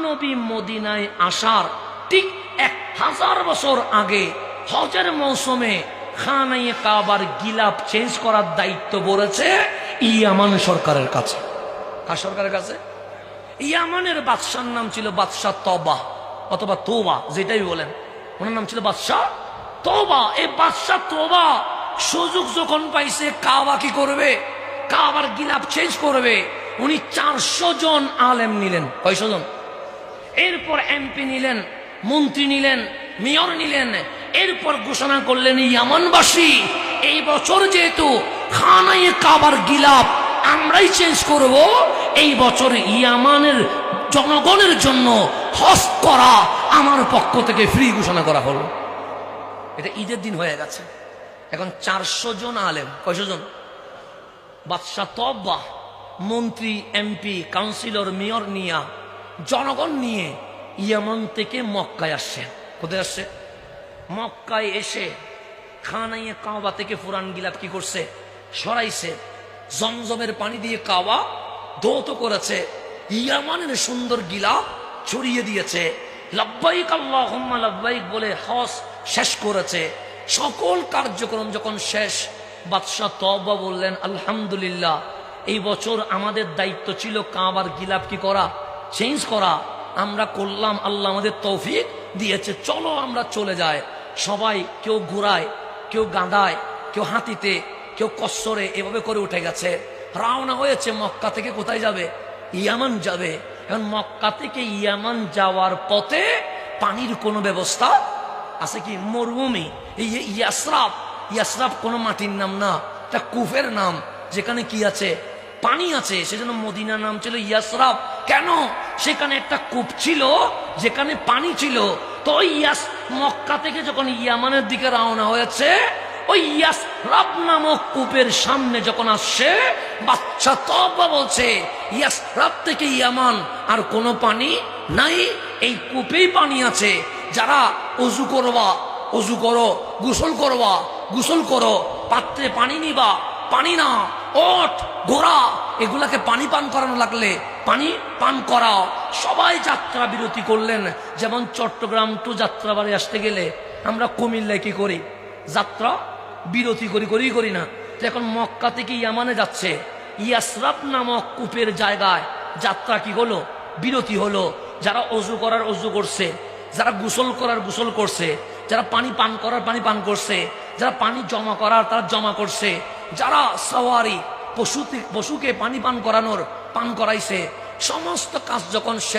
নবী মদিনায় আসার ঠিক 1000 বছর আগে হজের মৌসুমে খানায়ে কাবার গিলাফ চেঞ্জ করার দায়িত্ব পড়েছে ইয়ামান সরকারের কাছে। কার সরকারের কাছে? ইয়ামানের বাদশার নাম ছিল বাদশাহ তবা অথবা তোবা, যেটাই বলেন, ওনার নাম ছিল বাদশাহ তোবা। এই বাদশাহ তোবা সুযোগ যখন পাইছে কাবা কি করবে, কাবার গিলাফ চেঞ্জ করবে, উনি 400 জন আলেম নিলেন। কয়শো জন? এরপর এমপি নিলেন, মন্ত্রী নিলেন, মেয়র নিলেন। এরপর ঘোষণা করলেন ইয়ামানবাসী এই বছর যেহেতু খানায়ে কাবার গিলাফ আমরাই চেঞ্জ করব, এই বছর ইয়ামানের জনগণের জন্য হজ করা আমার পক্ষ থেকে ফ্রি ঘোষণা করা হলো। এটা ঈদের দিন হয়ে গেছে। এখন 400 জন আলেম, কয়শো জন? বাদশাহ তবা, মন্ত্রী, এমপি, কাউন্সিলর, মেয়র নিয়ে, জনগণ নিয়ে ইয়ামান থেকে মক্কায় আসছে। কোথায় আসছে? মক্কায় এসে খানায়ে কাবা থেকে পুরান গিলাফ কি করছে? সরাইছে। জমজমের পানি দিয়ে কাবা ধৌত করেছে, ইয়ামানের সুন্দর গিলাফ ছড়িয়ে দিয়েছে। লাব্বাইক আল্লাহুম্মা লাব্বাইক বলে হজ শেষ করেছে। সকল কার্যক্রম যখন শেষ, বাদশাহ তওবা বললেন আলহামদুলিল্লাহ, এই বছর আমাদের দায়িত্ব ছিল কাবার গিলাফ কি করা, চেঞ্জ করা, আমরা করলাম, আল্লাহ আমাদের তৌফিক দিয়েছে, চলো আমরা চলে যাই। সবাই কেউ ঘোড়ায়, কেউ গাধায়, কেউ হাতিতে, কেউ কচ্ছরে, এভাবে করে উঠে গেছে, রওনা হয়েছে। মক্কা থেকে কোথায় যাবে? ইয়ামান যাবে। এখন মক্কা থেকে ইয়ামান যাওয়ার পথে পানির কোনো ব্যবস্থা আছে কি? মরুভূমি। এই ইয়াসরাব, ইয়াসরাব কোনো মাটির নাম না, এটা কুফের নাম, যেখানে কি আছে? পানি আছে। সেজন্য মদিনার নাম ছিল ইয়াসরাব। কেন? সেখানে একটা কূপ ছিল যেখানে পানি ছিল। তো মক্কা থেকে যখন ইয়ামানের দিকে রওনা হয়েছে, ওই ইয়াসরাব নামক কূপের সামনে যখন আসছে, বাদশাহ তওবা বলছে ইয়াসরাব থেকে ইয়ামান আর কোনো পানি নাই, এই কূপেই পানি আছে। যারা ওযু করবা ওযু করো, গোসল করবা গোসল করো, পাত্রে পানি নিবা, পানি না, ওট ঘোড়া এগুলাকে পানি পান করানো লাগলে পানি পান করাও। সবাই যাত্রা বিরতি করলেন। যেমন চট্টগ্রাম টু যাত্রাবাড়ি আসতে গেলে আমরা কুমিল্লায় কি করি? যাত্রা বিরতি করি না। এখন মক্কা থেকে ইয়ামানে যাচ্ছে, ইয়াসরাব নামক কূপের জায়গায় যাত্রা কি হলো? বিরতি হলো। যারা ওযু করার ওযু করছে, যারা গোসল করার গোসল করছে, যারা পানি পান করার পানি পান করছে, যারা পানি জমা করার তারা জমা করছে, যারা সাওয়ারি পশুকে পানি পান করানোর পান করাইছে, সমস্ত কাজ যখন শেষ